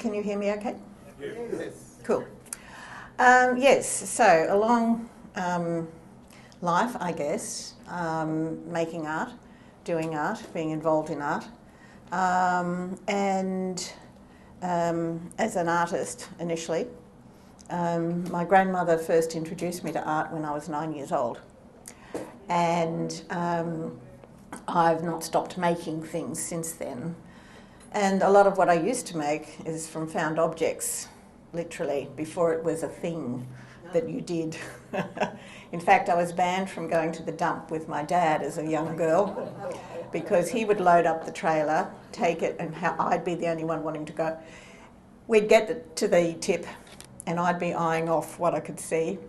Can you hear me okay? Yes. Cool. Yes, so a long life, I guess, making art, doing art, being involved in art. And as an artist initially, my grandmother first introduced me to art when I was 9 years old. And I've not stopped making things since then. And a lot of what I used to make is from found objects, literally, before it was a thing that you did. In fact, I was banned from going to the dump with my dad as a young girl because he would load up the trailer, take it, and I'd be the only one wanting to go. We'd get to the tip and I'd be eyeing off what I could see,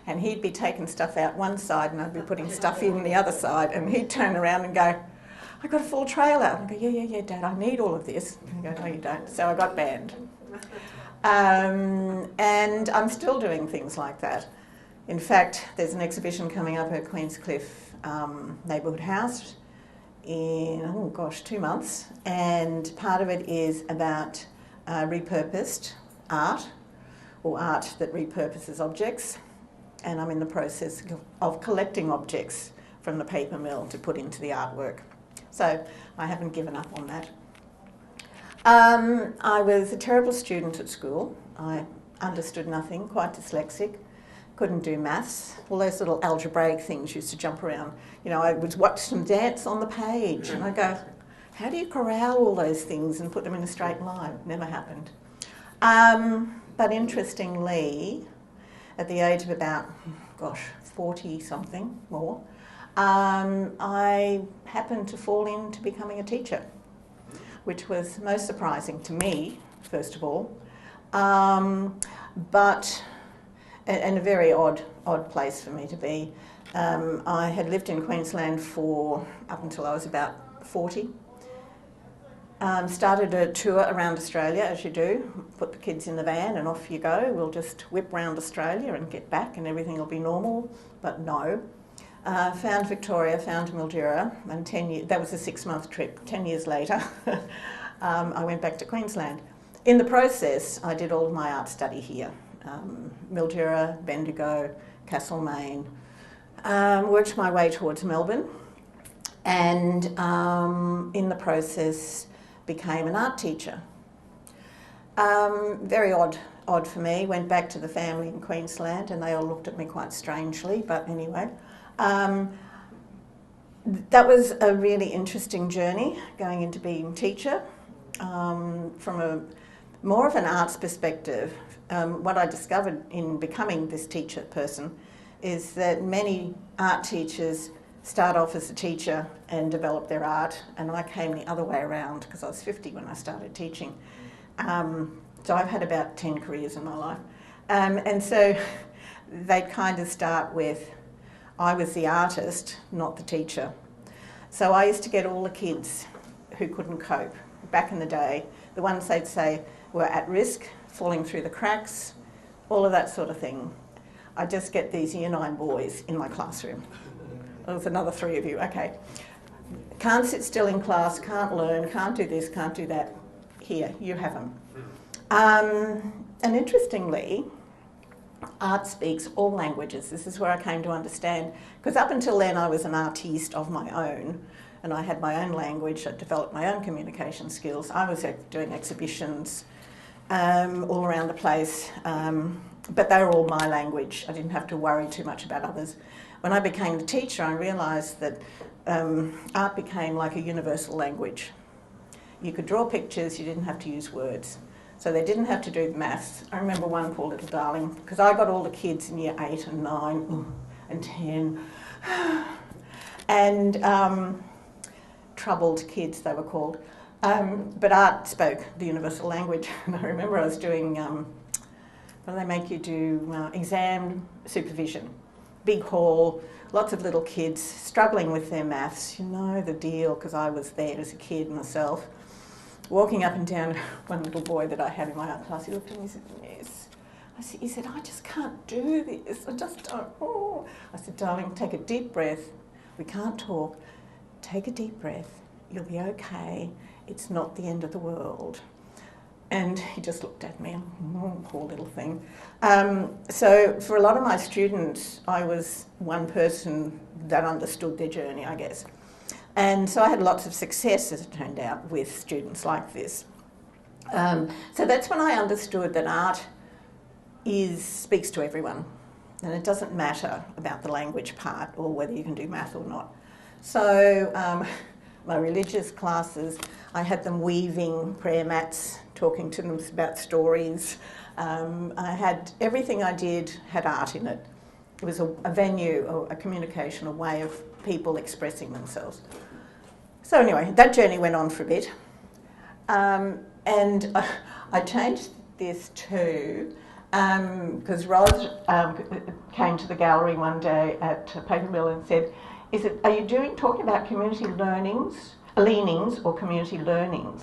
and he'd be taking stuff out one side and I'd be putting stuff in the other side, and he'd turn around and go, "I got a full trailer." And I go, yeah, Dad, I need all of this. And he goes, "No, you don't." So I got banned. And I'm still doing things like that. In fact, there's an exhibition coming up at Queenscliff Neighbourhood House in, 2 months, and part of it is about repurposed art, or art that repurposes objects, and I'm in the process of collecting objects from the paper mill to put into the artwork. So I haven't given up on that. I was a terrible student at school. I understood nothing, quite dyslexic, couldn't do maths. All those little algebraic things used to jump around. You know, I would watch them dance on the page and I go, how do you corral all those things and put them in a straight line? Never happened. But interestingly, at the age of about, 40-something more, I happened to fall into becoming a teacher, which was most surprising to me, first of all, but and a very odd place for me to be. I had lived in Queensland up until I was about 40. Started a tour around Australia, as you do. Put the kids in the van and off you go. We'll just whip round Australia and get back and everything will be normal, but no. Found Victoria, found Mildura, and that was a 6-month trip. 10 years later, I went back to Queensland. In the process, I did all of my art study here. Mildura, Bendigo, Castlemaine, worked my way towards Melbourne, and in the process became an art teacher. Very odd for me. Went back to the family in Queensland and they all looked at me quite strangely, but anyway. That was a really interesting journey, going into being teacher. From more of an arts perspective, what I discovered in becoming this teacher person is that many art teachers start off as a teacher and develop their art, and I came the other way around because I was 50 when I started teaching. So I've had about 10 careers in my life. And so they'd kind of start with, I was the artist, not the teacher. So I used to get all the kids who couldn't cope. Back in the day, the ones they'd say were at risk, falling through the cracks, all of that sort of thing. I just get these Year 9 boys in my classroom. There's another 3 of you, okay. Can't sit still in class, can't learn, can't do this, can't do that. Here, you have them. And interestingly, art speaks all languages. This is where I came to understand, because up until then I was an artiste of my own, and I had my own language. I developed my own communication skills. I was doing exhibitions all around the place, but they were all my language. I didn't have to worry too much about others. When I became the teacher, I realised that art became like a universal language. You could draw pictures, you didn't have to use words. So they didn't have to do maths. I remember one poor little darling, because I got all the kids in year 8 and 9 and 10. And troubled kids, they were called. But art spoke the universal language. And I remember I was doing, what do they make you do? Exam supervision. Big hall, lots of little kids struggling with their maths. You know the deal, because I was there as a kid myself. Walking up and down, one little boy that I had in my art class, he looked at me and said, "Yes." He said, "I just can't do this. I just don't." Oh. I said, "Darling, take a deep breath. We can't talk. Take a deep breath. You'll be okay. It's not the end of the world." And he just looked at me, oh, poor little thing. So for a lot of my students, I was one person that understood their journey, I guess. And so I had lots of success, as it turned out, with students like this. So that's when I understood that art speaks to everyone. And it doesn't matter about the language part or whether you can do math or not. So my religious classes, I had them weaving prayer mats, talking to them about stories. I had everything I did had art in it. It was a venue, a communication, a way of people expressing themselves. So anyway, that journey went on for a bit. And I changed this too, because Rod came to the gallery one day at Paper Mill and said, are you talking about community leanings or community learnings?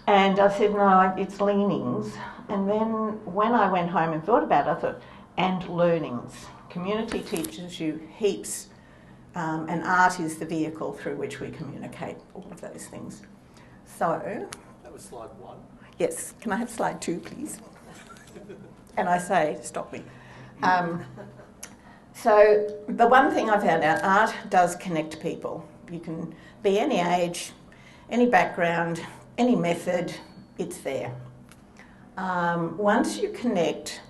And I said, no, it's leanings. And then when I went home and thought about it, I thought, and learnings. Community teaches you heaps, and art is the vehicle through which we communicate all of those things. So... That was slide 1. Yes, can I have slide 2, please? And I say, stop me. So the one thing I found out, art does connect people. You can be any age, any background, any method, it's there. Once you connect,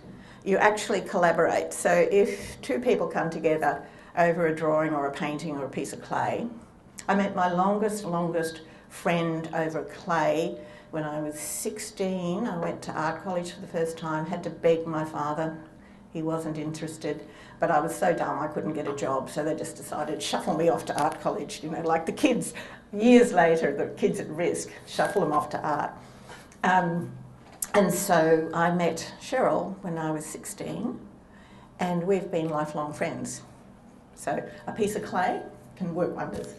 you actually collaborate. So if two people come together over a drawing or a painting or a piece of clay, I met my longest friend over clay when I was 16. I went to art college for the first time, had to beg my father. He wasn't interested, but I was so dumb I couldn't get a job, so they just decided to shuffle me off to art college, you know, like the kids, years later, the kids at risk, shuffle them off to art. And so I met Cheryl when I was 16, and we've been lifelong friends. So a piece of clay can work wonders.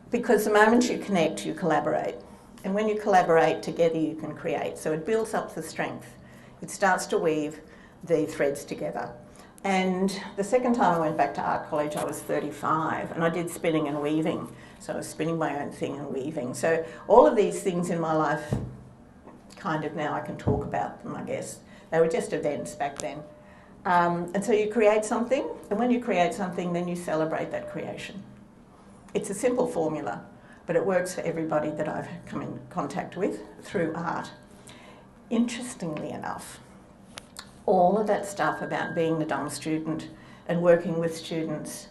Because the moment you connect, you collaborate. And when you collaborate together, you can create. So it builds up the strength. It starts to weave the threads together. And the second time I went back to art college, I was 35, and I did spinning and weaving. So I was spinning my own thing and weaving. So all of these things in my life, kind of now I can talk about them, I guess. They were just events back then. And so you create something, and when you create something, then you celebrate that creation. It's a simple formula, but it works for everybody that I've come in contact with through art. Interestingly enough, all of that stuff about being the dumb student and working with students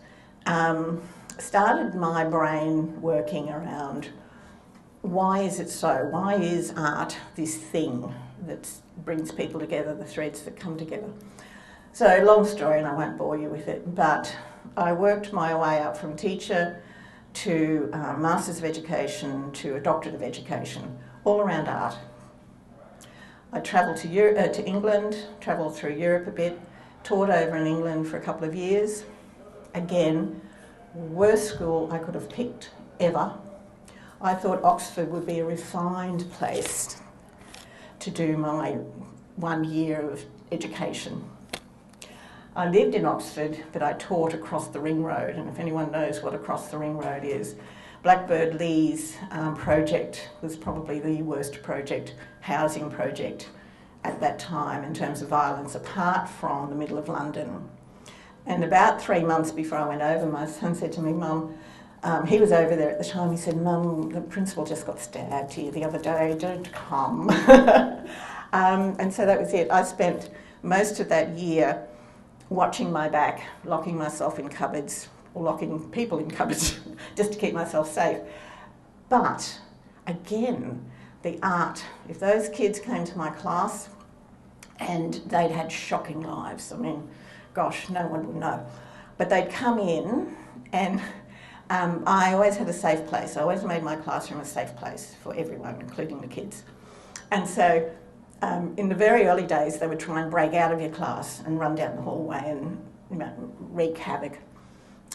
started my brain working around why is it so? Why is art this thing that brings people together, the threads that come together? So long story, and I won't bore you with it, but I worked my way up from teacher to Masters of Education to a Doctorate of Education, all around art. I travelled to England, travelled through Europe a bit, taught over in England for a couple of years. Again, worst school I could have picked ever. I thought Oxford would be a refined place to do my 1 year of education. I lived in Oxford, but I taught across the Ring Road, and if anyone knows what across the Ring Road is, Blackbird Lee's project was probably the worst housing project at that time in terms of violence, apart from the middle of London. And about 3 months before I went over, my son said to me, Mum, he was over there at the time, he said, Mum, the principal just got stabbed here the other day, don't come. And so that was it. I spent most of that year watching my back, locking myself in cupboards, or locking people in cupboards, just to keep myself safe. But, again, the art, if those kids came to my class and they'd had shocking lives, I mean, gosh, no one would know. But they'd come in and I always had a safe place. I always made my classroom a safe place for everyone, including the kids. And so in the very early days, they would try and break out of your class and run down the hallway and wreak havoc.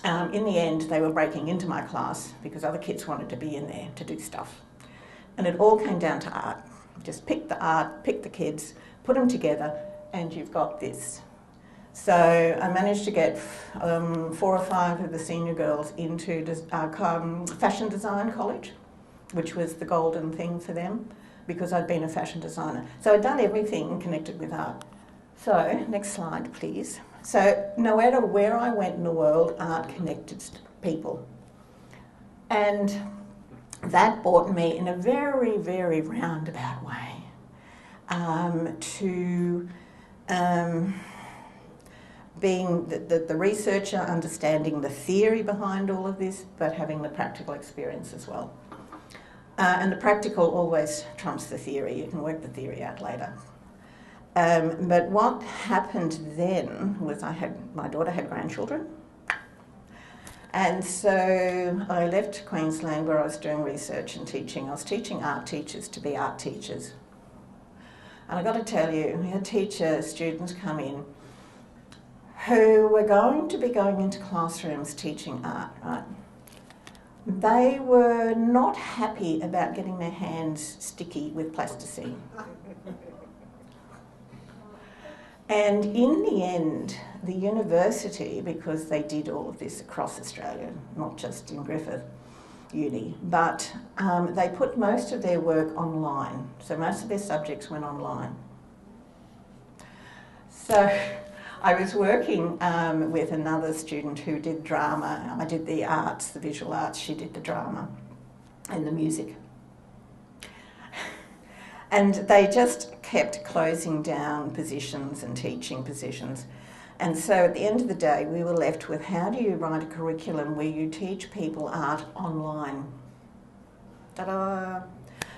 In the end, they were breaking into my class because other kids wanted to be in there to do stuff. And it all came down to art. Just pick the art, pick the kids, put them together, and you've got this. So I managed to get 4 or 5 of the senior girls into fashion design college, which was the golden thing for them. because I'd been a fashion designer. So I'd done everything connected with art. So, next slide, please. So, no matter where I went in the world, art connected people. And that brought me in a very, very roundabout way to being the researcher, understanding the theory behind all of this, but having the practical experience as well. And the practical always trumps the theory. You can work the theory out later. But what happened then was my daughter had grandchildren. And so I left Queensland where I was doing research and teaching. I was teaching art teachers to be art teachers. And I've got to tell you, we had students come in who were going to be going into classrooms teaching art, right? They were not happy about getting their hands sticky with plasticine. And in the end, the university, because they did all of this across Australia, not just in Griffith Uni, but they put most of their work online. So most of their subjects went online. So I was working with another student who did drama. I did the arts, the visual arts. She did the drama and the music. And they just kept closing down positions and teaching positions. And so at the end of the day, we were left with, how do you write a curriculum where you teach people art online? Ta-da!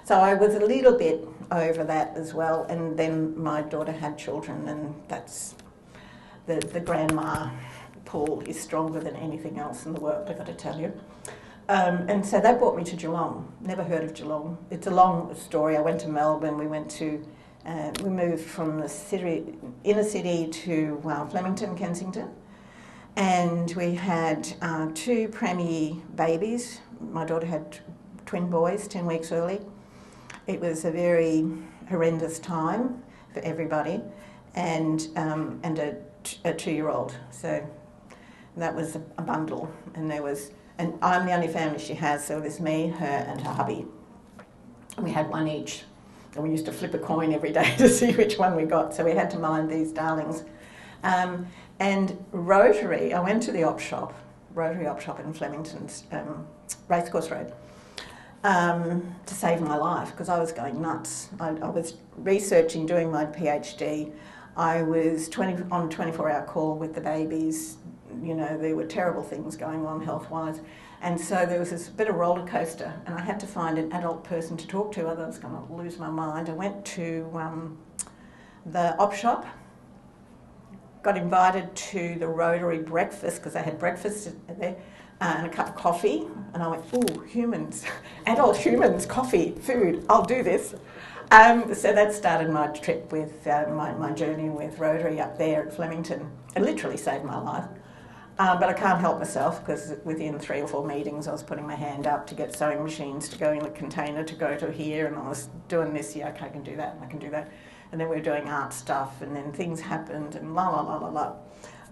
So I was a little bit over that as well. And then my daughter had children, and that's the grandma pool is stronger than anything else in the world, I've got to tell you. And so that brought me to Geelong. Never heard of Geelong. It's a long story. I went to Melbourne. We moved from the inner city to Flemington, Kensington. And we had 2 premier babies. My daughter had twin boys 10 weeks early. It was a very horrendous time for everybody. And a 2-year-old. So that was a bundle. And I'm the only family she has, so it was me, her and her hubby. And we had one each. And we used to flip a coin every day to see which one we got, so we had to mind these darlings. And Rotary, I went to the Rotary op shop in Flemington's Racecourse Road, to save my life, because I was going nuts. I was researching, doing my PhD. I was on a 24-hour call with the babies. You know, there were terrible things going on health-wise. And so there was this bit of roller coaster, and I had to find an adult person to talk to, otherwise I was going to lose my mind. I went to the op shop, got invited to the Rotary breakfast, because they had breakfast there, and a cup of coffee. And I went, ooh, humans, adult humans, coffee, food, I'll do this. So that started my trip with my journey with Rotary up there at Flemington. It literally saved my life. But I can't help myself, because within 3 or 4 meetings I was putting my hand up to get sewing machines to go in the container to go to here, and I was doing this, yeah, okay, I can do that, and I can do that. And then we were doing art stuff, and then things happened, and la la la la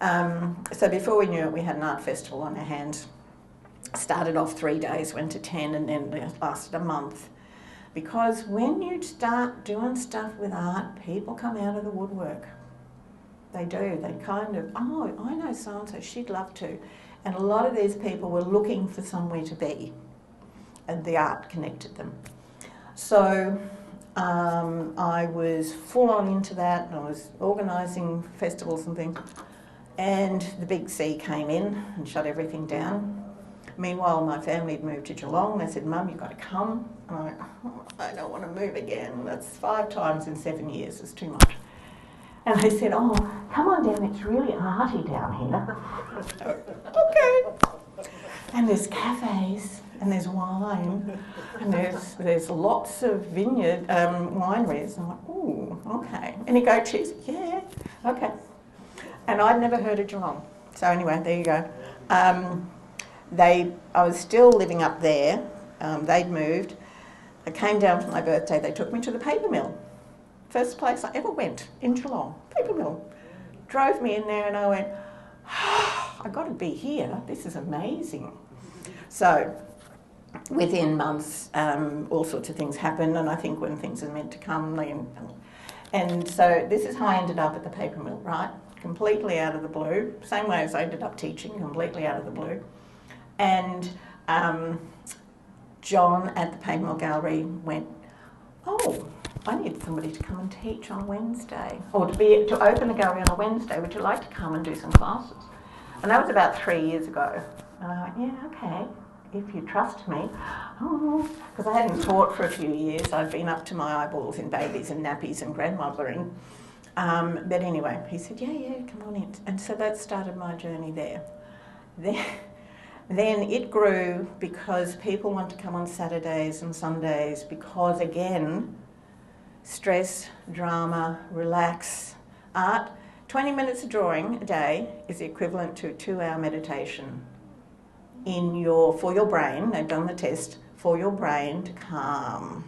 la. So before we knew it, we had an art festival on our hands. Started off 3 days, went to 10, and then it lasted a month. Because when you start doing stuff with art, people come out of the woodwork. They do. They kind of, oh, I know so-and-so, she'd love to. And a lot of these people were looking for somewhere to be, and the art connected them. So I was full on into that, and I was organising festivals and things. And the big C came in and shut everything down. Meanwhile, my family had moved to Geelong. They said, Mum, you've got to come. And I went, oh, I don't want to move again. That's 5 times in 7 years. It's too much. And they said, oh, come on down, it's really arty down here. Okay. And there's cafes, and there's wine, and there's lots of vineyard wineries. And I'm like, ooh, okay. Any goat cheese? Yeah, okay. And I'd never heard of Geelong. So anyway, there you go. I was still living up there. They'd moved. I came down for my birthday. They took me to the paper mill. First place I ever went in Geelong, paper mill. Drove me in there, and I went, oh, I've got to be here. This is amazing. So within months, all sorts of things happen, and I think when things are meant to come, and so this is how I ended up at the paper mill, right? Completely out of the blue, same way as I ended up teaching, completely out of the blue. And John at the Paper Mill Gallery went, oh, I need somebody to come and teach on Wednesday, or to open a gallery on a Wednesday. Would you like to come and do some classes? And that was about 3 years ago. And I went, yeah, okay, if you trust me. Oh, because I hadn't taught for a few years. I'd been up to my eyeballs in babies and nappies and grandmothering. But anyway, he said, yeah, come on in. And so that started my journey there. Then it grew because people want to come on Saturdays and Sundays because, again, stress, drama, relax, art. 20 minutes of drawing a day is the equivalent to a 2-hour meditation for your brain. They've done the test, for your brain to calm.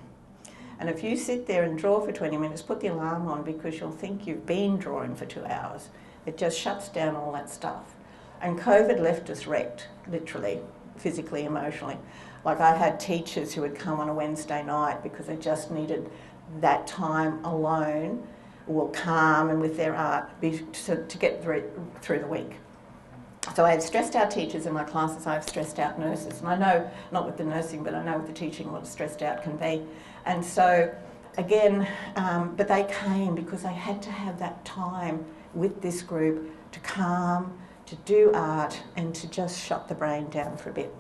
And if you sit there and draw for 20 minutes, put the alarm on because you'll think you've been drawing for 2 hours. It just shuts down all that stuff. And COVID left us wrecked, literally, physically, emotionally. Like I had teachers who would come on a Wednesday night because they just needed that time alone or calm and with their art to get through the week. So I had stressed out teachers in my classes, I have stressed out nurses. And I know, not with the nursing, but I know with the teaching what stressed out can be. And so, again, but they came because they had to have that time with this group to calm, to do art, and to just shut the brain down for a bit.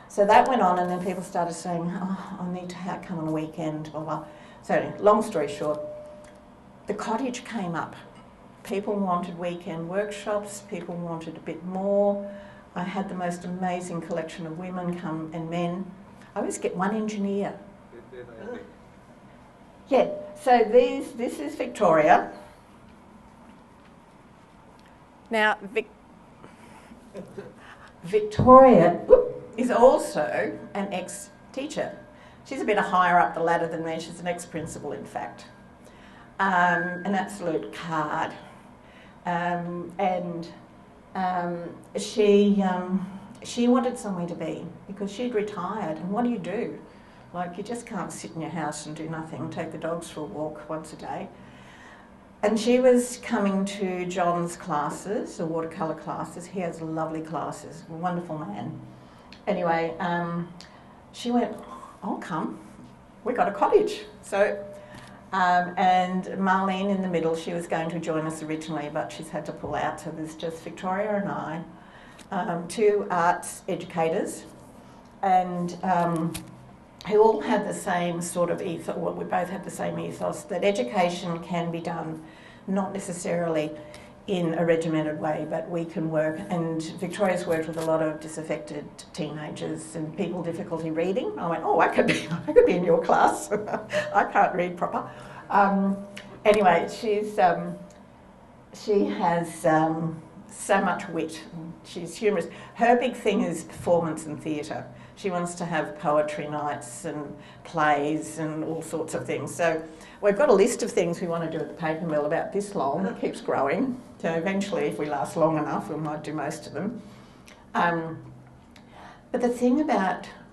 So that went on, and then people started saying, oh, I need to come on a weekend, blah, blah. So long story short, the cottage came up. People wanted weekend workshops, people wanted a bit more. I had the most amazing collection of women come and men. I always get one engineer. Yeah, so this is Victoria. Now, Victoria is also an ex-teacher. She's a bit higher up the ladder than me. She's an ex-principal, in fact. An absolute card. She wanted somewhere to be because she'd retired. And what do? Like, you just can't sit in your house and do nothing, take the dogs for a walk once a day. And she was coming to John's classes, the watercolour classes. He has lovely classes, a wonderful man. Anyway, she went, I'll come. We got a cottage. So, and Marlene in the middle, she was going to join us originally, but she's had to pull out. So there's just Victoria and I, 2 arts educators, and who all have the same sort of ethos, well, we both have the same ethos, that education can be done not necessarily in a regimented way, but we can work, and Victoria's worked with a lot of disaffected teenagers and people with difficulty reading. I went, oh, I could be in your class. I can't read proper. Anyway, she has so much wit. She's humorous. Her big thing is performance and theatre. She wants to have poetry nights and plays and all sorts of things. So we've got a list of things we want to do at the paper mill about this long. It keeps growing. So eventually, if we last long enough, we might do most of them. But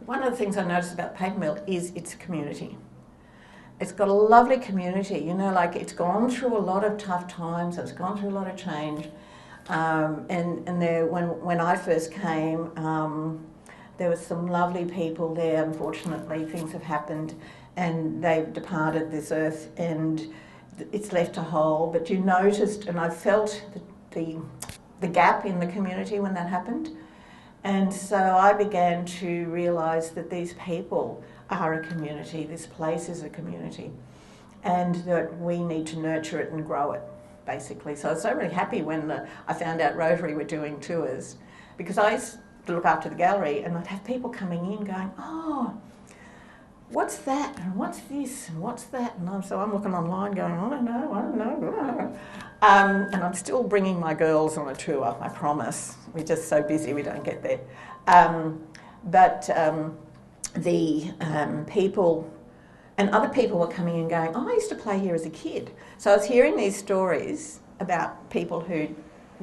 one of the things I noticed about the paper mill is its community. It's got a lovely community, you know, like it's gone through a lot of tough times, it's gone through a lot of change. And there, when I first came, there were some lovely people there. Unfortunately, things have happened and they've departed this earth and it's left a hole. But you noticed, and I felt the gap in the community when that happened. And so I began to realise that these people are a community, this place is a community, and that we need to nurture it and grow it, basically. So I was so really happy when I found out Rotary were doing tours, because I used to look after the gallery and I'd have people coming in going, oh, what's that, and what's this, and what's that? And so I'm looking online going, I don't know. And I'm still bringing my girls on a tour, I promise. We're just so busy we don't get there. The people and other people were coming and going, oh, I used to play here as a kid. So I was hearing these stories about people who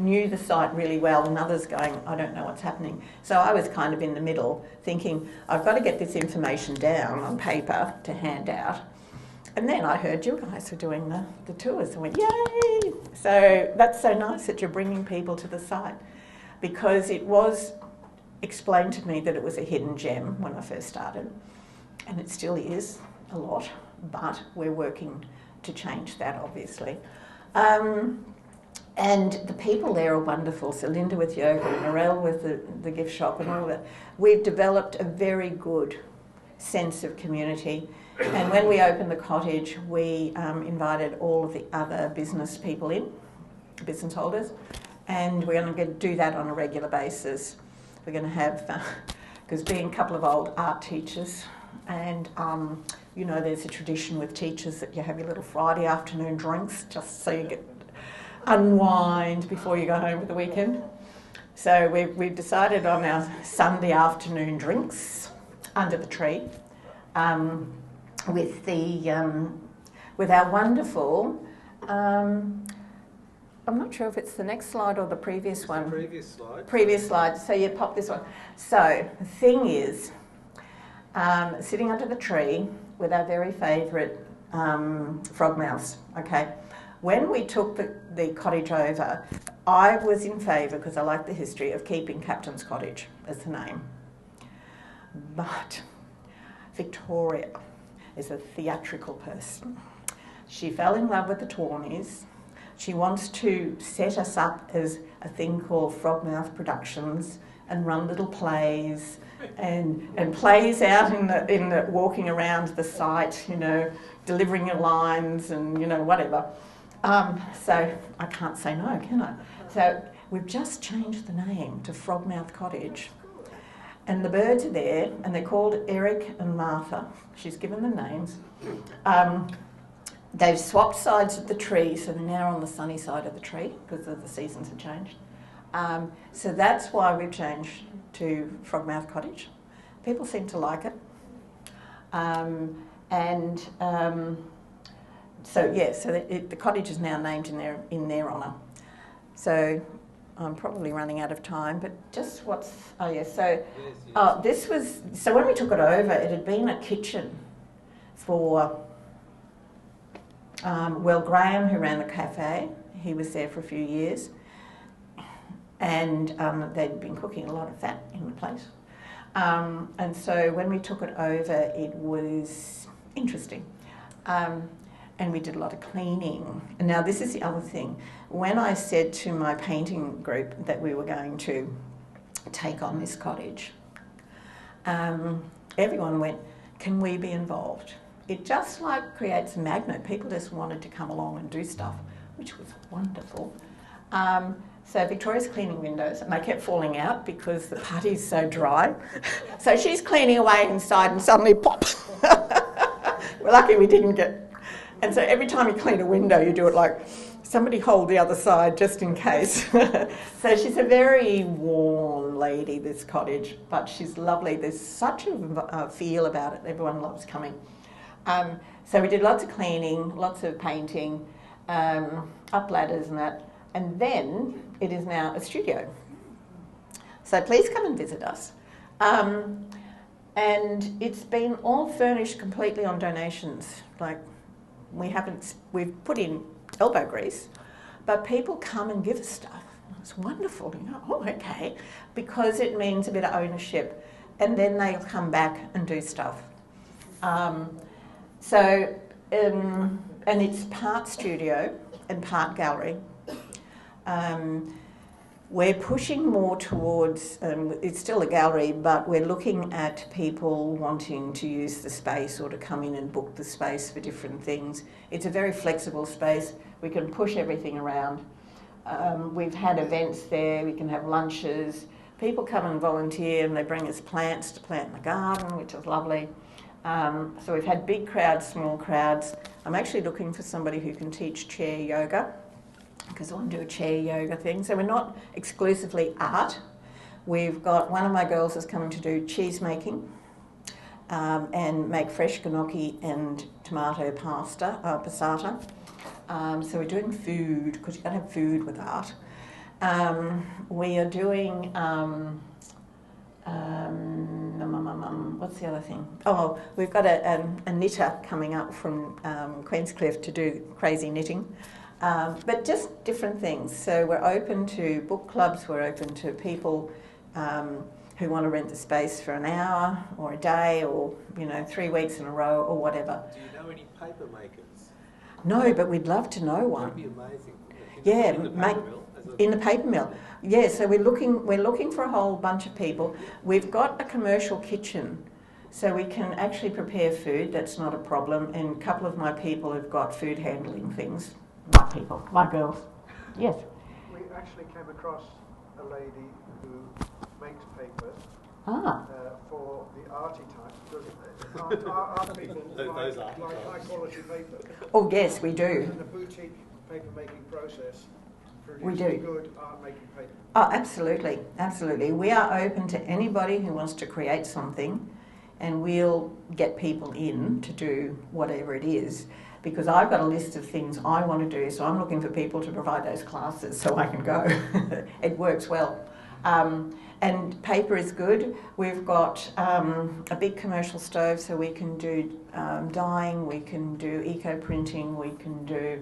knew the site really well and others going, I don't know what's happening. So I was kind of in the middle thinking, I've got to get this information down on paper to hand out. And then I heard you guys were doing the tours and went, yay! So that's so nice that you're bringing people to the site, because it was explained to me that it was a hidden gem when I first started, and it still is a lot, but we're working to change that, obviously. And the people there are wonderful. So Linda with yoga, Narelle with the gift shop and all that. We've developed a very good sense of community. And when we opened the cottage, we invited all of the other business people in, business holders, and we're going to do that on a regular basis. We're going to have, because being a couple of old art teachers, and you know, there's a tradition with teachers that you have your little Friday afternoon drinks just so you get unwind before you go home for the weekend. So we've decided on our Sunday afternoon drinks under the tree with our wonderful. I'm not sure if it's the next slide or the previous one. Previous slide. Previous slide. So you pop this one. So the thing is, sitting under the tree with our very favourite frogmouths. Okay. When we took the cottage over, I was in favour, because I like the history, of keeping Captain's Cottage as the name. But Victoria is a theatrical person. She fell in love with the Tawnies. She wants to set us up as a thing called Frogmouth Productions and run little plays and plays out in the walking around the site, you know, delivering your lines and, you know, whatever. So I can't say no, can I? So we've just changed the name to Frogmouth Cottage. And the birds are there, and they're called Eric and Martha. She's given them names. They've swapped sides of the tree, so they're now on the sunny side of the tree because the seasons have changed. So that's why we've changed to Frogmouth Cottage. People seem to like it. So the cottage is now named in their honour. So I'm probably running out of time, but just this was, so when we took it over, it had been a kitchen for, Graham, who ran the cafe. He was there for a few years, and they'd been cooking a lot of fat in the place. And so when we took it over, it was interesting. And we did a lot of cleaning. And now this is the other thing. When I said to my painting group that we were going to take on this cottage, everyone went, can we be involved? It just like creates a magnet. People just wanted to come along and do stuff, which was wonderful. So Victoria's cleaning windows, and they kept falling out because the putty's so dry. So she's cleaning away inside and suddenly pop. We're lucky we didn't get... And so every time you clean a window, you do it like, somebody hold the other side just in case. So she's a very warm lady, this cottage, but she's lovely. There's such a feel about it. Everyone loves coming. So we did lots of cleaning, lots of painting, up ladders and that. And then it is now a studio. So please come and visit us. And it's been all furnished completely on donations. Like, we've put in elbow grease, but people come and give us stuff. It's wonderful. You know, oh, okay, because it means a bit of ownership, and then they'll come back and do stuff. And it's part studio and part gallery. We're pushing more towards, it's still a gallery, but we're looking at people wanting to use the space or to come in and book the space for different things. It's a very flexible space. We can push everything around. We've had events there. We can have lunches. People come and volunteer, and they bring us plants to plant in the garden, which is lovely. So we've had big crowds, small crowds. I'm actually looking for somebody who can teach chair yoga, because I want to do a chair yoga thing. So we're not exclusively art. We've got, one of my girls is coming to do cheese making and make fresh gnocchi and tomato passata. So we're doing food, because you've got to have food with art. We are doing, what's the other thing? Oh, we've got a knitter coming up from Queenscliff to do crazy knitting. But just different things. So we're open to book clubs, we're open to people who want to rent the space for an hour or a day or, 3 weeks in a row or whatever. Do you know any paper makers? No, but we'd love to know one. That'd be amazing. In the paper mill. Yeah, so we're looking for a whole bunch of people. We've got a commercial kitchen, so we can actually prepare food. That's not a problem. And a couple of my people have got food handling things. My girls. Yes. We actually came across a lady who makes papers for the arty type. Because art people like high quality paper. Oh yes, we do. And the boutique paper making process We produces do. good art making paper. Oh, absolutely, absolutely. We are open to anybody who wants to create something, and we'll get people in to do whatever it is. Because I've got a list of things I want to do, so I'm looking for people to provide those classes so I can go. It works well. And paper is good. We've got a big commercial stove, so we can do dyeing, we can do eco-printing, we can do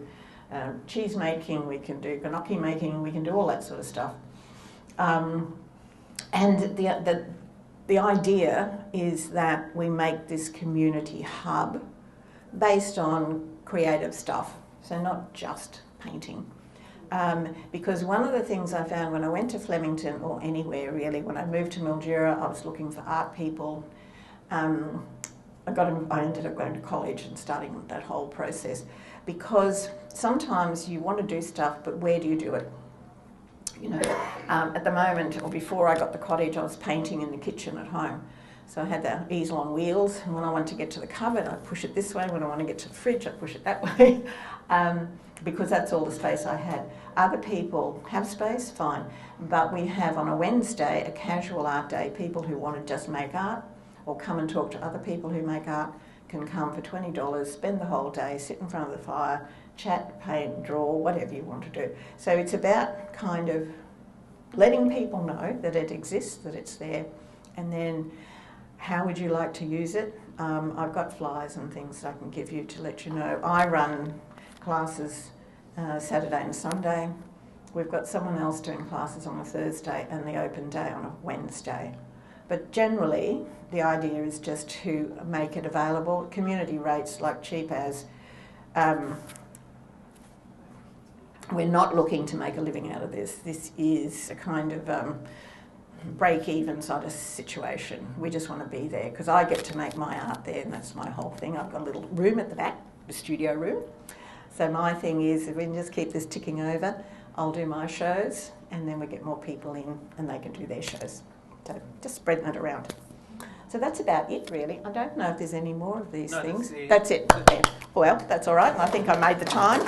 cheese making, we can do gnocchi making, we can do all that sort of stuff. And the idea is that we make this community hub based on creative stuff, so not just painting. Because one of the things I found when I went to Flemington, or anywhere really, when I moved to Mildura, I was looking for art people. I ended up going to college and starting that whole process, because sometimes you want to do stuff, but where do you do it? At the moment, or before I got the cottage, I was painting in the kitchen at home. So I had the easel on wheels, and when I want to get to the cupboard, I push it this way. When I want to get to the fridge, I push it that way, because that's all the space I had. Other people have space, fine, but we have on a Wednesday a casual art day. People who want to just make art or come and talk to other people who make art can come for $20, spend the whole day, sit in front of the fire, chat, paint, draw, whatever you want to do. So it's about kind of letting people know that it exists, that it's there, and then how would you like to use it? I've got flyers and things that I can give you to let you know. I run classes Saturday and Sunday. We've got someone else doing classes on a Thursday and the open day on a Wednesday. But generally, the idea is just to make it available. Community rates, like cheap as. We're not looking to make a living out of this. This is a kind of break-even sort of situation. We just want to be there because I get to make my art there, and that's my whole thing. I've got a little room at the back, the studio room. So my thing is, if we can just keep this ticking over, I'll do my shows, and then we get more people in, and they can do their shows. So just spreading it around. So that's about it, really. I don't know if there's any more of these things. That's it. Yeah. Well, that's all right. I think I made the time.